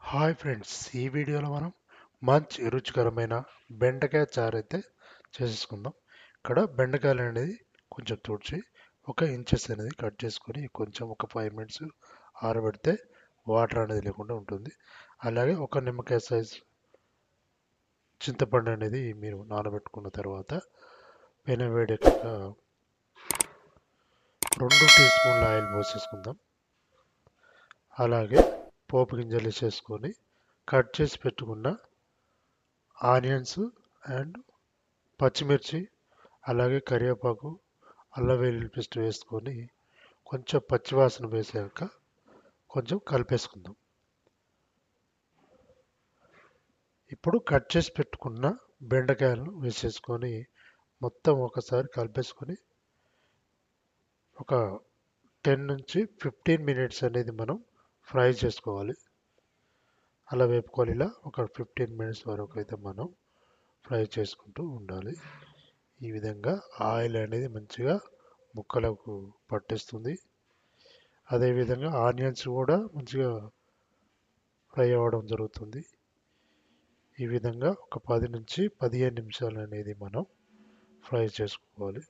Hi friends, ఈ వీడియోలో మనం మంచి రుచికరమైన బెండకాయ చారు అయితే చేసేసుకుందాం. ఇక్కడ బెండకాయలు అనేది కొంచెం తుడిచి 1 ఇంచెస్ అనేది కట్ చేసుకొని కొంచెం ఒక 5 మినిట్స్ ఆరబెడితే వాటర్ అనేది లేకుండా ఉంటుంది. అలాగే ఒక నిమ్మకాయ సైజ్ చింతపండు అనేది మీరు నానబెట్టుకున్న తర్వాత పెనం వేడెక్కాక 2 టీ స్పూన్ల ఆయిల్ పోసేసుకుందాం. అలాగే పోపు గింజలు వేసేసుకొని కట్ చేసి పెట్టుకున్న ఆనియన్స్ అండ్ పచ్చిమిర్చి, అలాగే కరివేపాకు, అల్లం వెల్లుల్లి పేస్ట్ వేసుకొని కొంచెం పచ్చివాసన వేసాక కొంచెం కలిపేసుకుందాం. ఇప్పుడు కట్ చేసి పెట్టుకున్న బెండకాయలను వేసేసుకొని మొత్తం ఒకసారి కలిపేసుకొని ఒక 10 నుంచి 15 మినిట్స్ అనేది మనం ఫ్రై చేసుకోవాలి. అలా వేపుకొని ఇలా ఒక 15 మినిట్స్ వరకు అయితే మనం ఫ్రై చేసుకుంటూ ఉండాలి. ఈ విధంగా ఆయిల్ అనేది మంచిగా ముక్కలకు పట్టేస్తుంది. అదేవిధంగా ఆనియన్స్ కూడా మంచిగా ఫ్రై అవ్వడం జరుగుతుంది. ఈ విధంగా ఒక 10 నుంచి 15 నిమిషాలు అనేది మనం ఫ్రై చేసుకోవాలి.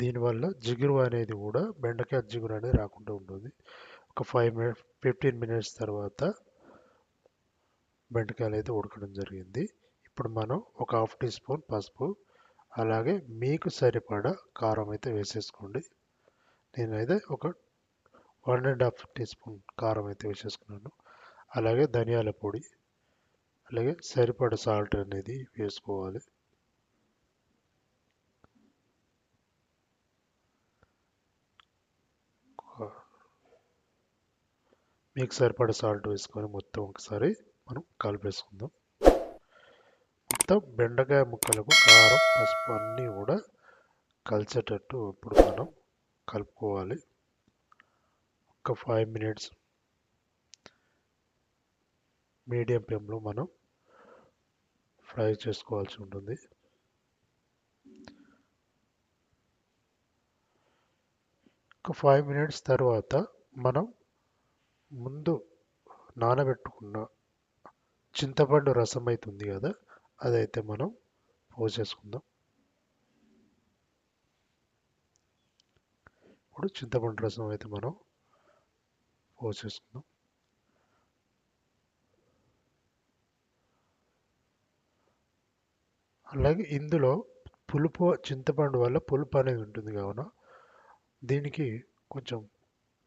దీనివల్ల జిగురు అనేది కూడా బెండకాయ జిగురు అనేది రాకుండా ఉంటుంది. ఒక 15 మినిట్స్ తర్వాత బెండకాయలు అయితే ఉడకడం జరిగింది. ఇప్పుడు మనం ఒక హాఫ్ టీ స్పూన్ పసుపు, అలాగే మీకు సరిపడా కారం అయితే వేసేసుకోండి. నేనైతే ఒక 1.5 టీ స్పూన్ కారం అయితే వేసేసుకున్నాను. అలాగే ధనియాల పొడి, అలాగే సరిపడా సాల్ట్ అనేది వేసుకోవాలి. మీకు సరిపడా సాల్ట్ వేసుకొని మొత్తం ఒకసారి మనం కలిపేసుకుందాం. మొత్తం బెండకాయ ముక్కలకు కారం, పసుపు అన్నీ కూడా కలిసేటట్టు ఇప్పుడు మనం కలుపుకోవాలి. ఒక 5 మినిట్స్ మీడియం ఫ్లేమ్లో మనం ఫ్రై చేసుకోవాల్సి ఉంటుంది. ఒక 5 మినిట్స్ తర్వాత మనం ముందు నానబెట్టుకున్న చింతపండు రసం అయితే ఉంది కదా, అదైతే మనం పోసేసుకుందాం. ఇప్పుడు చింతపండు రసం అయితే మనం పోసేసుకుందాం. అలాగే ఇందులో పులుపు, చింతపండు వల్ల పులుపు అనేది ఉంటుంది కావున దీనికి కొంచెం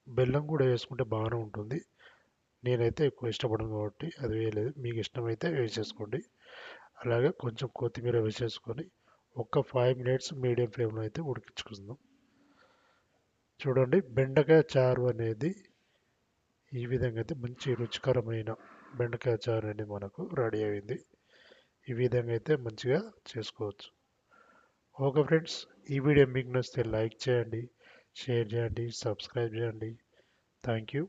బెల్లం కూడా వేసుకుంటే బాగానే ఉంటుంది. నేనైతే ఎక్కువ ఇష్టపడను కాబట్టి అది వేయలేదు. మీకు ఇష్టమైతే వేసేసుకోండి. అలాగే కొంచెం కొత్తిమీర వేసేసుకొని ఒక 5 మినిట్స్ మీడియం ఫ్లేమ్లో అయితే ఉడికించుకుందాం. చూడండి, బెండకాయ చారు అనేది ఈ విధంగా అయితే మంచి రుచికరమైన బెండకాయ చారు అనేది మనకు రెడీ అయింది. ఈ విధంగా అయితే మంచిగా చేసుకోవచ్చు. ఓకే ఫ్రెండ్స్, ఈ వీడియో మీకు నచ్చితే లైక్ చేయండి, షేర్ చేయండి, సబ్స్క్రైబ్ చేయండి. Thank you.